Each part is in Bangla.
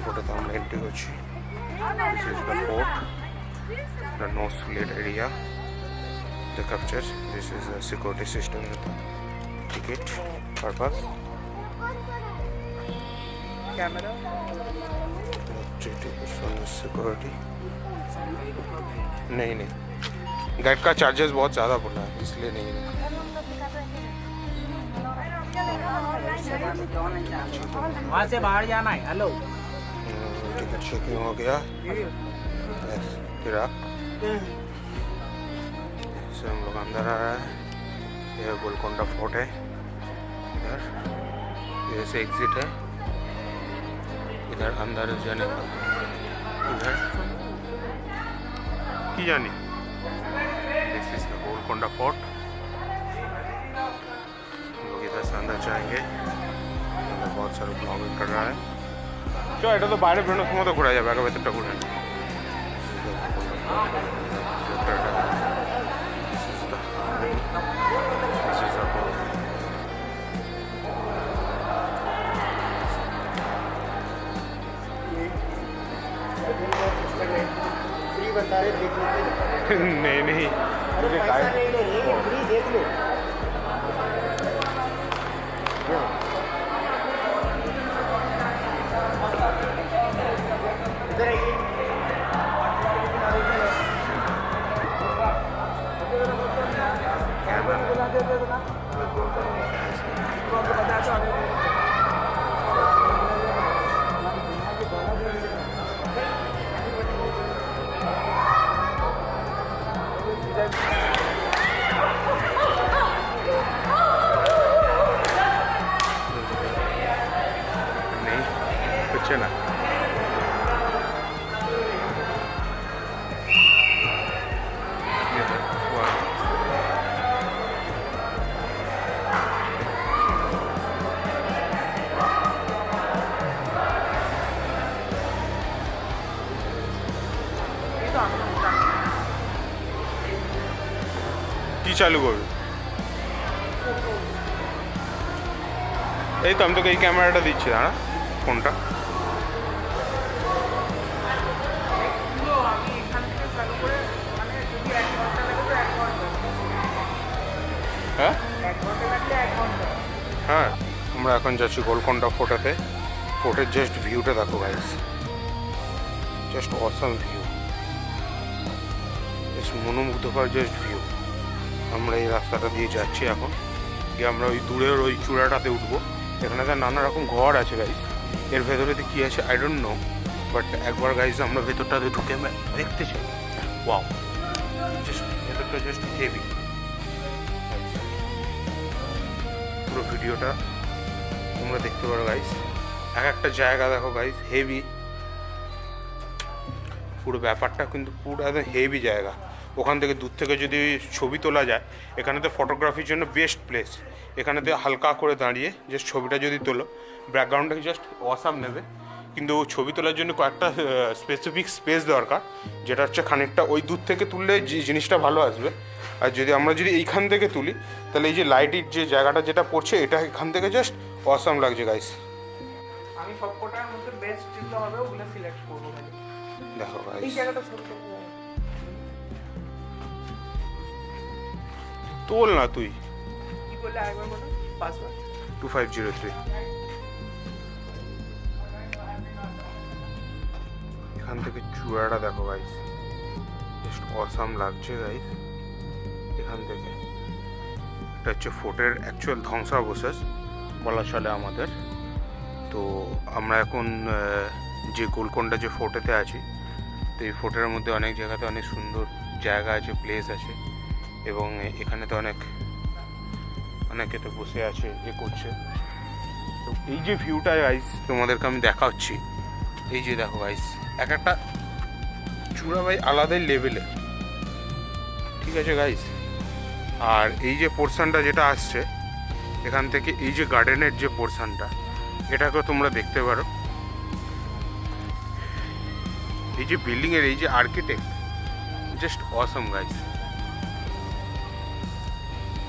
ফোর্টেতে আমরা এন্ট্রি করছি। This is the fort, the no split area, the capture. This is the security system with the ticket purpose. Camera. Security नहीं गाइड का चार्जेस बहुत ज़्यादा बोला है इसलिए नहीं वहाँ से बाहर जाना है। हेलो टिकट चेकिंग हो गया फिर से हम लोग अंदर आ रहा है। यह गोलकोंडा फोर्ट है। इधर इधर से एग्जिट है। इधर अंदर जाने का इधर की जानी this is the Golconda fort. हम लोग इधर से अंदर जाएंगे। अंदर बहुत सारे ब्लॉगिंग कर रहा है। जो এটা তো বাইরে বেরোনোর সময় তো ঘোরা যাবে, আগে ভেতরটা ঘুরে নিই। फ्री बता रहे देख लेते। नहीं अरे पैसा नहीं ले रहे, फ्री देख लो। इधर आइए। नहीं पीछे ना কি চালু করবে? এই তো আমি তোকে এই ক্যামেরাটা দিচ্ছি, দাঁড়া ফোনটা। হ্যাঁ হ্যাঁ আমরা এখন যাচ্ছি গোলকোন্ডা ফোর্টেতে। ফোর্টের জাস্ট ভিউটা দেখো guys, just awesome view, just মনোমুগ্ধকর জাস্ট ভিউ। আমরা এই রাস্তাটা দিয়ে যাচ্ছি এখন, গিয়ে আমরা ওই দূরের ওই চূড়াটাতে উঠবো। এখানে তো নানা রকম ঘর আছে গাইস, এর ভেতরেতে কী আছে আই ডোন্ট নো, বাট একবার গাইস আমরা ভেতরটাতে ঢুকে দেখতে চাই। ওয়াও, জাস্ট ভেতরটা জাস্ট হেভি। পুরো ভিডিওটা তোমরা দেখতে পারো গাইস, এক একটা জায়গা দেখো গাইস হেভি। পুরো ব্যাপারটা কিন্তু পুরো একদম হেভি জায়গা। ওখান থেকে দূর থেকে যদি ছবি তোলা যায়, এখানেতে ফটোগ্রাফির জন্য বেস্ট প্লেস। এখানেতে হালকা করে দাঁড়িয়ে জাস্ট ছবিটা যদি তোলো, ব্যাকগ্রাউন্ডটাকে জাস্ট অসাম নেবে। কিন্তু ছবি তোলার জন্য কয়েকটা স্পেসিফিক স্পেস দরকার, যেটা হচ্ছে খানিকটা ওই দূর থেকে তুললে যে জিনিসটা ভালো আসবে। আর যদি আমরা এইখান থেকে তুলি, তাহলে এই যে লাইটের যে জায়গাটা যেটা পড়ছে, এটা এখান থেকে জাস্ট অসাম লাগছে গাইস। আমি সবকটার মধ্যে বেস্ট যেগুলো হবে ওগুলো সিলেক্ট করব। দেখো গাইস, এই জায়গাটা ছোট তোল না তুই। কি বললে আরেকবার বলো পাসওয়ার্ড? 2503। এখান থেকে চূড়াটা দেখো গাইস, জাস্ট অসাম লাগছে গাইস। এখান থেকে এটা হচ্ছে ফোর্টের অ্যাকচুয়াল ধ্বংসাবশেষ বলা চলে আমাদের। তো আমরা এখন যে গোলকোন্ডা যে ফোর্টেতে আছি, তো এই ফোর্টের মধ্যে অনেক জায়গাতে অনেক সুন্দর জায়গা আছে, প্লেস আছে, এবং এখানে তো অনেকে তো বসে আছে, করছে। তো এই যে ভিউটা গাইস তোমাদেরকে আমি দেখাচ্ছি, এই যে দেখো গাইস এক একটা চূড়া ভাই আলাদাই লেভেলে, ঠিক আছে গাইস। আর এই যে পোর্শনটা যেটা আসছে এখান থেকে, এই যে গার্ডেনের যে পোর্শনটা, এটাকেও তোমরা দেখতে পারো। এই যে বিল্ডিংয়ের এই যে আর্কিটেক্ট, জাস্ট অসাম গাইস।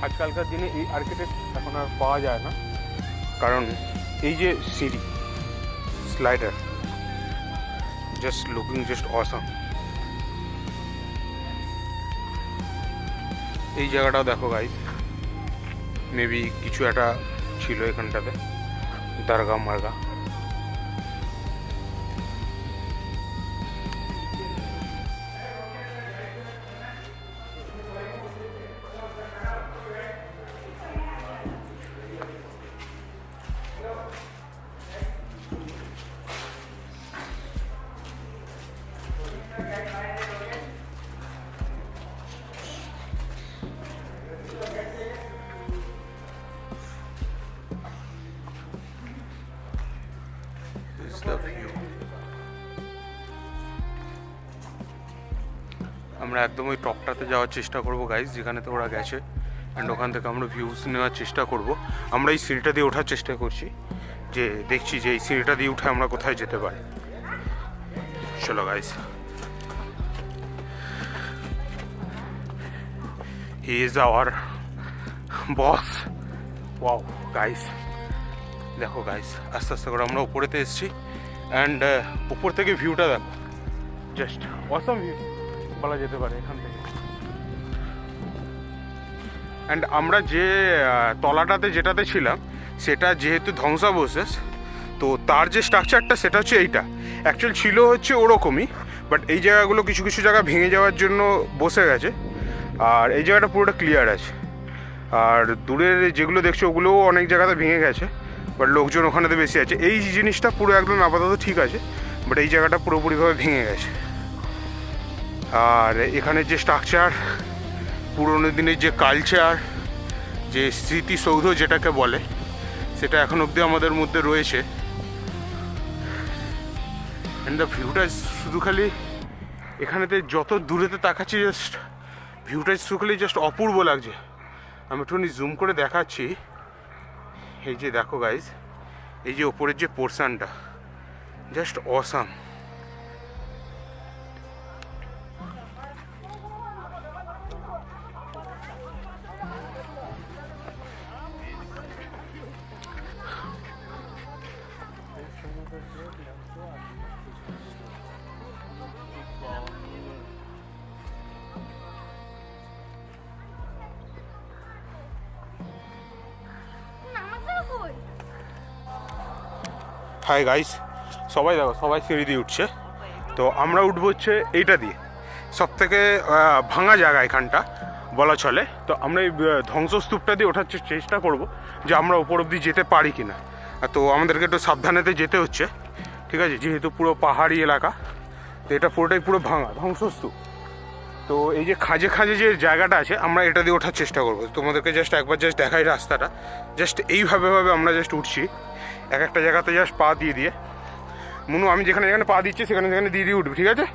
আজকালকার দিনে এই আর্কিটেক্ট এখন আর পাওয়া যায় না, কারণ এই যে সিঁড়ি slider, just looking just awesome. এই জায়গাটাও দেখো গাইস, মেবি কিছু একটা ছিল এখানটাতে, দারগা মার্গা। The view. আমরা একদম ওই টপটাতে যাওয়ার চেষ্টা করব গাইস, যেখানে তো ওরা গেছে, অ্যান্ড ওখান থেকে আমরা ভিউজ নেওয়ার চেষ্টা করব। আমরা এই সিঁড়িটা দিয়ে ওঠার চেষ্টা করছি, যে দেখছি যে এই সিঁড়িটা দিয়ে উঠে আমরা কোথায় যেতে পারি। চলো guys, he is our boss. Wow guys, দেখো গাইস, আস্তে আস্তে করে আমরা উপরেতে এসেছি, অ্যান্ড উপর থেকে ভিউটা দেখো, জাস্ট অসাম ভিউ বলা যেতে পারে এখান থেকে। অ্যান্ড আমরা যে তলাটাতে যেটাতে ছিলাম সেটা যেহেতু ধ্বংসাবশেষ, তো তার যে স্ট্রাকচারটা সেটা হচ্ছে এইটা। অ্যাকচুয়াল ছিল হচ্ছে ওরকমই, বাট এই জায়গাগুলো কিছু কিছু জায়গা ভেঙে যাওয়ার জন্য বসে গেছে, আর এই জায়গাটা পুরোটা ক্লিয়ার আছে। আর দূরের যেগুলো দেখছো ওগুলোও অনেক জায়গাতে ভেঙে গেছে, বাট লোকজন ওখানেতে বেশি আছে। এই জিনিসটা পুরো একদম আপাতত ঠিক আছে, বাট এই জায়গাটা পুরোপুরিভাবে ভেঙে গেছে। আর এখানে যে স্ট্রাকচার, পুরোনো দিনের যে কালচার, যে স্মৃতিসৌধ যেটাকে বলে, সেটা এখন অবধি আমাদের মধ্যে রয়েছে। অ্যান্ড দ্য ভিউটা শুধু খালি এখানেতে যত দূরেতে তাকাচ্ছি, জাস্ট ভিউটা শুধু খালি জাস্ট অপূর্ব লাগছে। আমি একটুখানি জুম করে দেখাচ্ছি। এই যে দেখো গাইজ, এই যে ওপরের যে পোর্শনটা, জাস্ট অসাম। হাই গাইস, সবাই দেখো, সবাই সিঁড়ি দিয়ে উঠছে। তো আমরা উঠবো হচ্ছে এইটা দিয়ে, সব থেকে ভাঙা জায়গা এখানটা বলা চলে। তো আমরা এই ধ্বংসস্তূপটা দিয়ে ওঠার চেষ্টা করব, যে আমরা ওপর অবধি যেতে পারি কি না। তো আমাদেরকে একটু সাবধানেতে যেতে হচ্ছে, ঠিক আছে, যেহেতু পুরো পাহাড়ি এলাকা। তো এটা পুরোটাই পুরো ভাঙা ধ্বংসস্তূপ। তো এই যে খাঁজে খাঁজে যে জায়গাটা আছে, আমরা এটা দিয়ে ওঠার চেষ্টা করবো। তোমাদেরকে জাস্ট একবার জাস্ট দেখাই রাস্তাটা, জাস্ট এইভাবে আমরা জাস্ট উঠছি এক একটা জায়গাতে, জাস্ট পা দিয়ে দিয়ে। মুনু, আমি যেখানে যেখানে পা দিচ্ছি সেখানে সেখানে দিয়ে দিয়ে উঠবি, ঠিক আছে?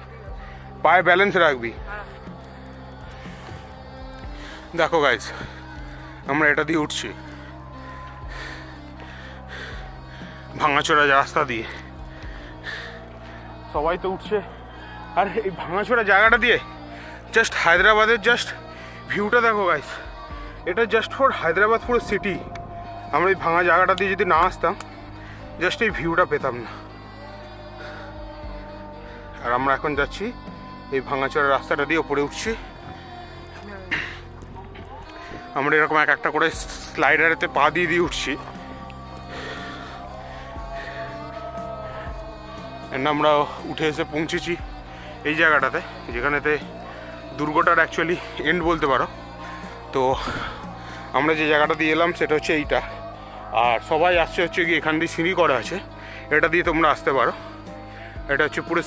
পায়ে ব্যালেন্স রাখবি। দেখো গাইস, আমরা এটা দিয়ে উঠছি ভাঙাচোরা রাস্তা দিয়ে। সবাই তো উঠছে, আর এই ভাঙাচোরা জায়গাটা দিয়ে জাস্ট হায়দ্রাবাদের জাস্ট ভিউটা দেখো গাইস। এটা জাস্ট ফর হায়দ্রাবাদ পুরো সিটি। আমরা এই ভাঙা জায়গাটা দিয়ে যদি না আসতাম, জাস্ট এই ভিউটা পেতাম না। আর আমরা এখন যাচ্ছি এই ভাঙাচোরা রাস্তাটা দিয়ে ওপরে উঠছি। আমরা এরকম এক একটা করে স্লাইডারেতে পা দিয়ে দিয়ে উঠছি। আমরা উঠে এসে পৌঁছেছি এই জায়গাটাতে, যেখানেতে দুর্গটার অ্যাকচুয়ালি এন্ড বলতে পারো। তো আমরা যে জায়গাটা দিয়ে এলাম সেটা হচ্ছে এইটা। আর সবাই আসছে হচ্ছে কি, এখান দিয়ে সিঁড়ি করা আছে, এটা দিয়ে তোমরা আসতে পারো। এটা হচ্ছে পুরো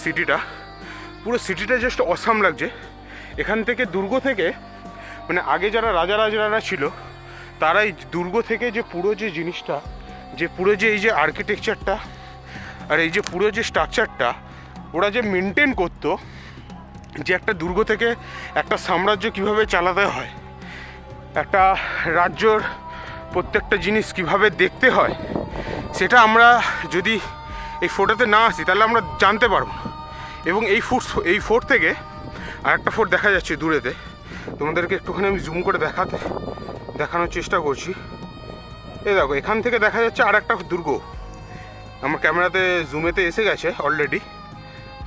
সিটিটা জাস্ট অসাম লাগছে। এখান থেকে দুর্গ থেকে, মানে আগে যারা রাজারা ছিল, তারা এই দুর্গ থেকে যে পুরো যে জিনিসটা, যে পুরো যে এই যে আর্কিটেকচারটা আর এই যে পুরো যে স্ট্রাকচারটা ওরা যে মেনটেন করতো, যে একটা দুর্গ থেকে একটা সাম্রাজ্য কিভাবে চালাতে হয়, একটা রাজ্যর প্রত্যেকটা জিনিস কিভাবে দেখতে হয়, সেটা আমরা যদি এই ফোর্টে না আসি তাহলে আমরা জানতে পারবো। এবং এই ফোর্ট থেকে আর একটা ফোর্ট দেখা যাচ্ছে দূরেতে, তোমাদেরকে একটুখানি আমি জুম করে দেখানোর চেষ্টা করছি। এই দেখো, এখান থেকে দেখা যাচ্ছে আর একটা দুর্গ। আমার ক্যামেরাতে জুমেতে এসে গেছে অলরেডি।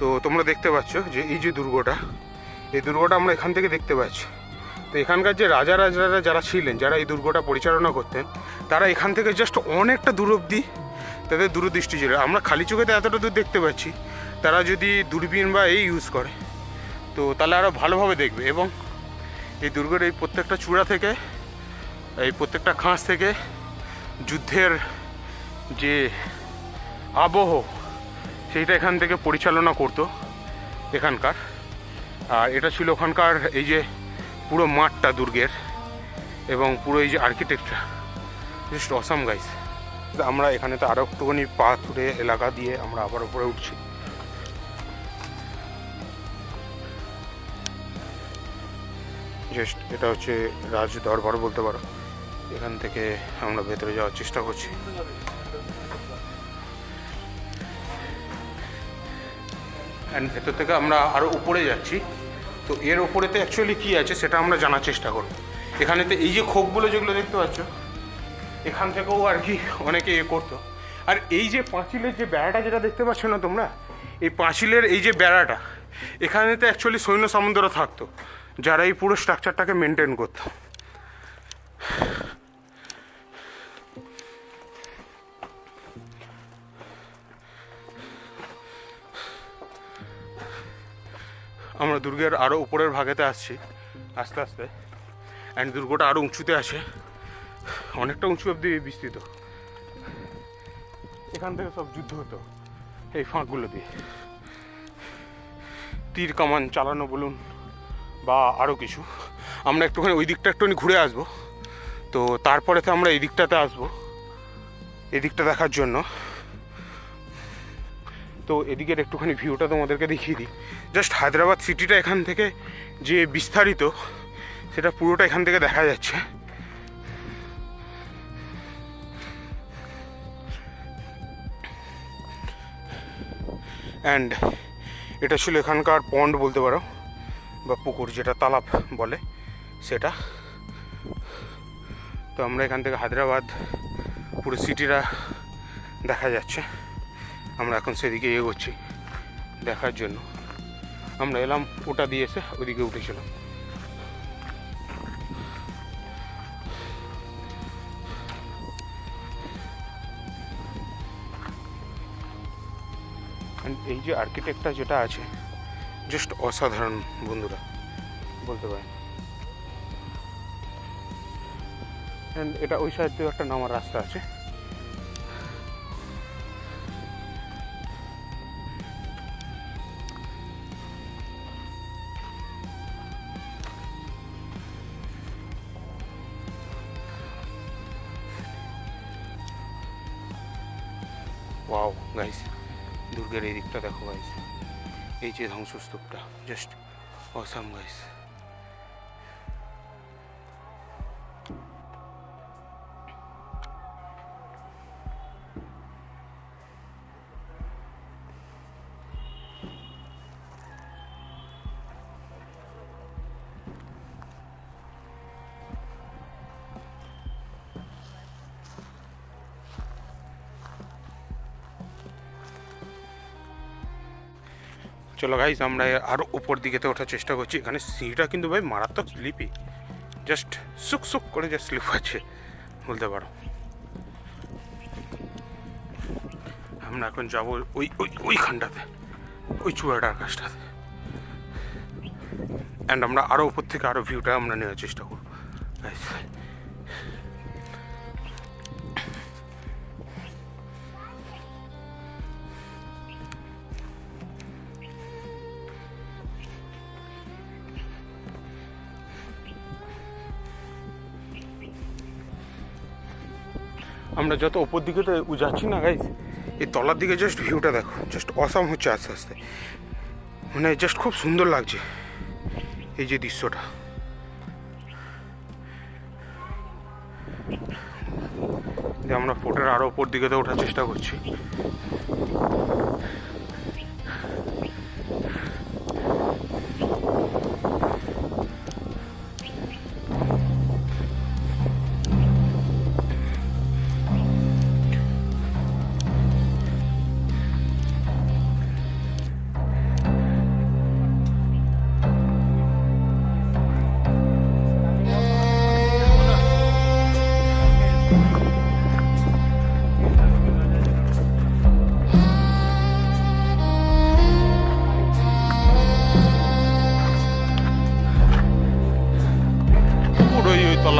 তো তোমরা দেখতে পাচ্ছ যে এই যে দুর্গটা, এই দুর্গটা আমরা এখান থেকে দেখতে পাচ্ছি। তো এখানকার যে রাজারা যারা ছিলেন, যারা এই দুর্গটা পরিচালনা করতেন, তারা এখান থেকে জাস্ট অনেকটা দূর অবধি তাদের দূরদৃষ্টি ছিল। আমরা খালি চোখেতে এতটা দূর দেখতে পাচ্ছি, তারা যদি দূরবীন বা এই ইউজ করে তো তাহলে আরও ভালোভাবে দেখবে। এবং এই দুর্গের এই প্রত্যেকটা চূড়া থেকে, এই প্রত্যেকটা খাঁজ থেকে যুদ্ধের যে আবহ সেইটা এখান থেকে পরিচালনা করতো এখানকার। আর এটা ছিল ওখানকার এই যে পুরো মাঠটা দুর্গের, এবং পুরো এই যে আর্কিটেকচার, জাস্ট অসাম গাইস। আমরা এখানে তো আরও একটুখানি পাথুরে এলাকা দিয়ে আমরা আবার উপরে উঠছি। জাস্ট এটা হচ্ছে রাজ দরবার বলতে পারো। এখান থেকে আমরা ভেতরে যাওয়ার চেষ্টা করছি। অ্যান্ড ভেতর থেকে আমরা আরও উপরে যাচ্ছি। তো এর ওপরেতে অ্যাকচুয়ালি কী আছে সেটা আমরা জানার চেষ্টা করব। এখানেতে এই যে খোপগুলো যেগুলো দেখতে পাচ্ছ, এখান থেকেও আর কি অনেকে করতো। আর এই যে পাঁচিলের যে বেড়াটা যেটা দেখতে পাচ্ছ না তোমরা, এই পাঁচিলের এই যে বেড়াটা, এখানেতে অ্যাকচুয়ালি সৈন্য সামন্তরা থাকতো, যারা এই পুরো স্ট্রাকচারটাকে মেনটেন করতো। আমরা দুর্গের আরও উপরের ভাগেতে আসছি আস্তে আস্তে। অ্যান্ড দুর্গটা আরও উঁচুতে আছে, অনেকটা উঁচু অবধি বিস্তৃত। এখান থেকে সব যুদ্ধ হতো এই ফাঁকগুলো দিয়ে, তীর কামান চালানো বলুন বা আরও কিছু। আমরা একটুখানি ওই দিকটা একটুখানি ঘুরে আসবো, তো তারপরে তো আমরা এই দিকটাতে আসবো এই দিকটা দেখার জন্য। তো এদিকের একটুখানি ভিউটা তোমাদেরকে দেখিয়ে দিই। জাস্ট হায়দ্রাবাদ সিটিটা এখান থেকে যে বিস্তারিত সেটা পুরোটা এখান থেকে দেখা যাচ্ছে। অ্যান্ড এটা ছিল এখানকার পন্ড বলতে পারো, বা পুকুর, যেটা তালাব বলে সেটা। তো আমরা এখান থেকে হায়দ্রাবাদ পুরো সিটিটা দেখা যাচ্ছে। আমরা এখন সেদিকে এগোচ্ছি দেখার জন্য। আমরা এলাম ওটা দিয়ে এসে ওদিকে উঠেছিলাম। এই যে আর্কিটেকচার যেটা আছে জাস্ট অসাধারণ বন্ধুরা বলতে পারেন। অ্যান্ড এটা ওই সাইড দিয়ে একটা নামার রাস্তা আছে। ওয়াও গাইস, দুর্গের এই দিকটা দেখো গাইস, এই যে ধ্বংসস্তূপটা জাস্ট অসাম গাইস। চলো গাইস, আমরা আরও উপর দিকেতে ওঠার চেষ্টা করছি। এখানে সিঁড়িটা কিন্তু ভাই মারাত্মক স্লিপি, জাস্ট সুক সুক করে যা স্লিপ আছে বলতে পারো। আমরা এখন যাবো ওই ওই ওইখানটাতে, ওই চূড়াটার কাছটাতে। অ্যান্ড আমরা আরও উপর থেকে আরও ভিউটা আমরা নেওয়ার চেষ্টা করবো গাইস। আমরা যত ওপর দিকে তো যাচ্ছি না গাইস, এই তলার দিকে জাস্ট ভিউটা দেখো, জাস্ট অসাম হচ্ছে আস্তে আস্তে। মানে জাস্ট খুব সুন্দর লাগছে এই যে দৃশ্যটা। যে আমরা ফোর্টের আরও ওপর দিকে তো ওঠার চেষ্টা করছি।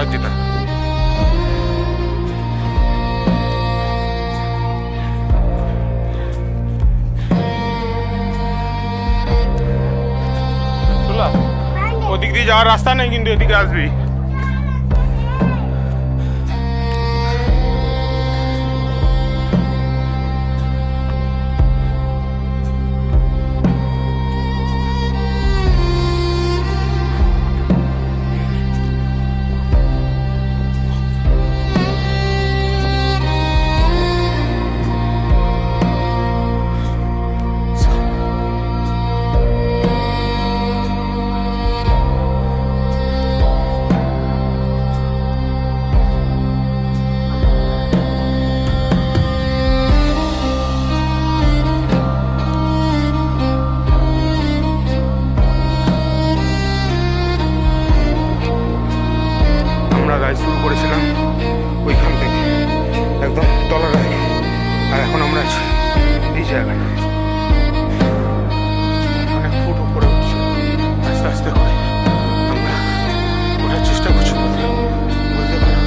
কালার যেটা। ওদিক দিয়ে যাওয়ার রাস্তা নেই, কিন্তু এদিকে আসবি। শুরু করেছিলাম ওইখান থেকে একদম তলার আগে, আর এখন আমরা আছি এই জায়গায়। অনেক ফুট উপরে উঠছি, আস্তে আস্তে করে আমরা ওঠার চেষ্টা করছি। বলতে পারো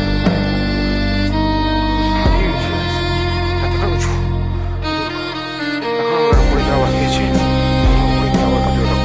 এতটা উঁচু, এখন আমরা উপরে যাওয়া গিয়েছি। উপরে যাওয়ার ভিডিওটা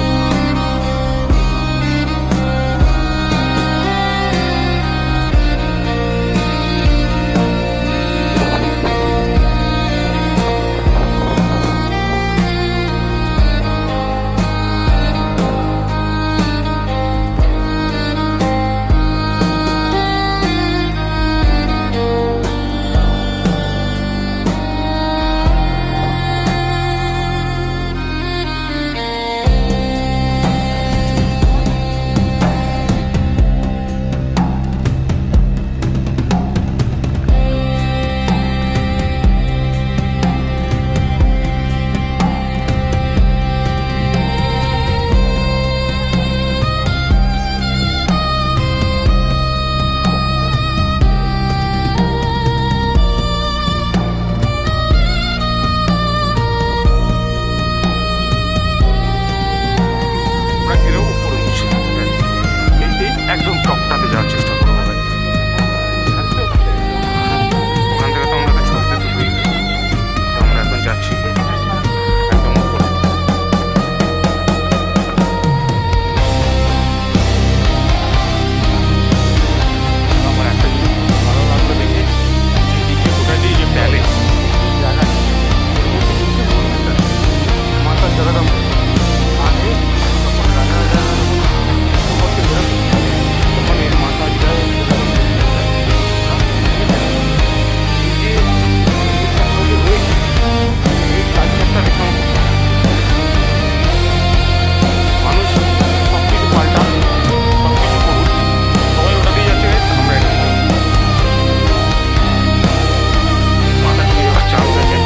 একদম টপটাতে যাওয়ার চেষ্টা করবো ভাই। ওখান থেকে তো আমরা ছবিটা তুলবই, তো আমরা এখন যাচ্ছি একদম উপরে। আমার একটা জিনিস ভালো লাগলো দেখে, যেদিকে টোটালি যে প্যালেস জায়গা, মাথার জায়গাটা আগে তখন রাজা তখন এর মাথার যায় রয়েছে এই কালচারটা দেখে মানুষ সব কিছু পাল্টা, সব কিছু করুক, সবাই ওটাতেই যাচ্ছে। আমরা এটা মাথা নিয়ে যাওয়ার চান্স আছে।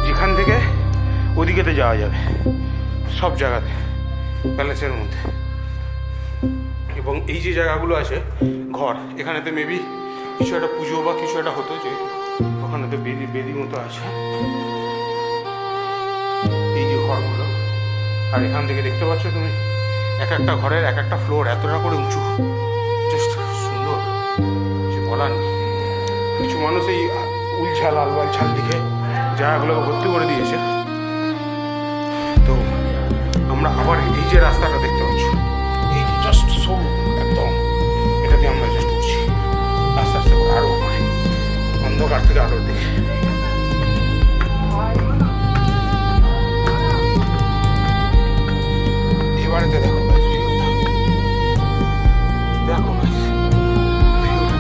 যেখান থেকে ওদিকেতে যাওয়া যাবে সব জায়গাতে প্যালেসের মধ্যে। এবং এই যে জায়গাগুলো আছে ঘর, এখানেতে মেবি কিছু একটা পুজো বা কিছু একটা হতো, যে ওখানে তো বেদি মতো আছে। এই যে ঘরগুলো, আর এখান থেকে দেখতে পাচ্ছ তুমি এক একটা ঘরের এক একটা ফ্লোর এতটা করে উঁচু, জাস্ট সুন্দর, কিছু বলার নেই। কিছু মানুষ এই উলছাল আলবাল ছাল দিকে জায়গাগুলোকে ভর্তি করে দিয়েছে। তো আমরা আবার এই যে রাস্তাটা দেখতে পাচ্ছ, এই যে জাস্ট সরু একদম, এটা দিয়ে আমরা জাস্ট উঠছি আস্তে আস্তে করে আরো উপরে, অন্ধকার থেকে আলোর দিকে। এবারেতে দেখো ভাই ভিউটা, দেখো ভাই ভিউটা।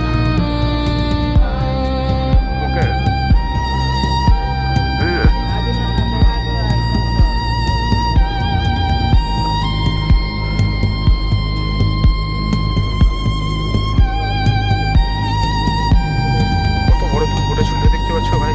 ওকে কত বড় পুকুরটা ঝুলে দেখতে পাচ্ছ ভাই।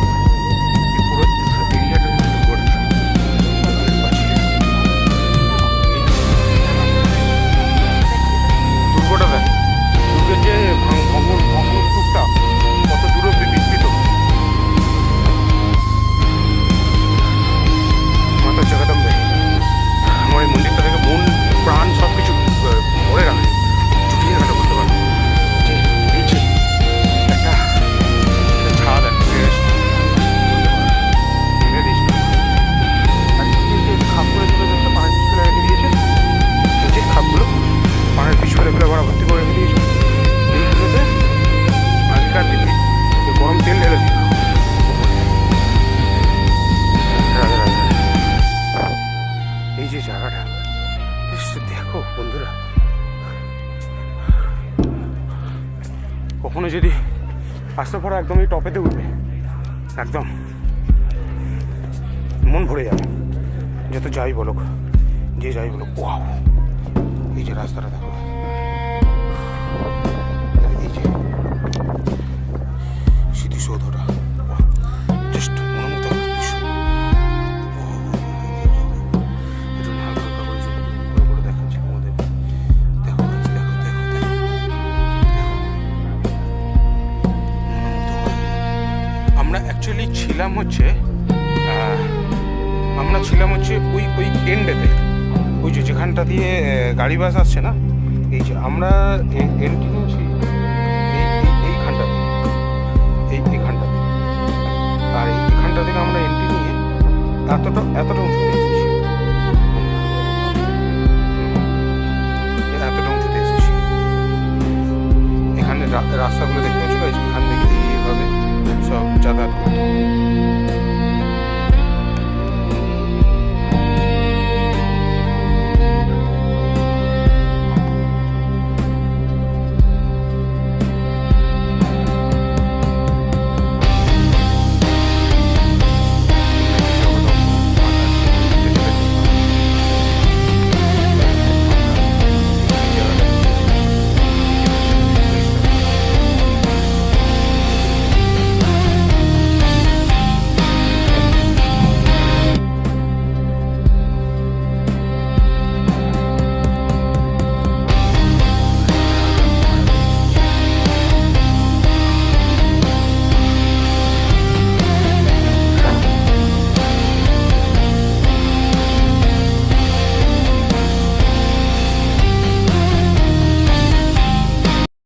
আসতে পরে একদম এই টপেতে উঠবে, একদম মন ভরে যাবে। যত যাই বলুক, যে যাই বলুক, ওয়াও এই যে রাস্তাটা দেখো, এই যে স্মৃতিসৌধটা, জাস্ট মনোমুগ্ধকর দৃশ্য। একটু হালকা হালকা করে zoom করে করে দেখাচ্ছি তোমাদের। দেখো guys, দেখো দেখো দেখো দেখো, মনোমুগ্ধকর। আমরা অ্যাকচুয়ালি ছিলাম হচ্ছে ওই ওই এন্ডেতে, ওই যে যেখানটা দিয়ে গাড়ি বাস আসছে না, এই যে আমরা এন্ট্রি নিয়েছি এইখানটাতে, এইখানটাতে। আর এইখানটা থেকে আমরা এন্ট্রি নিয়ে এতটা উঁচুতে এসেছি, এতটা উঁচুতে এসেছি। এখানে রাস্তাগুলো দেখতে পাচ্ছি, এখান থেকে এইভাবে সব যাতায়াত করতে।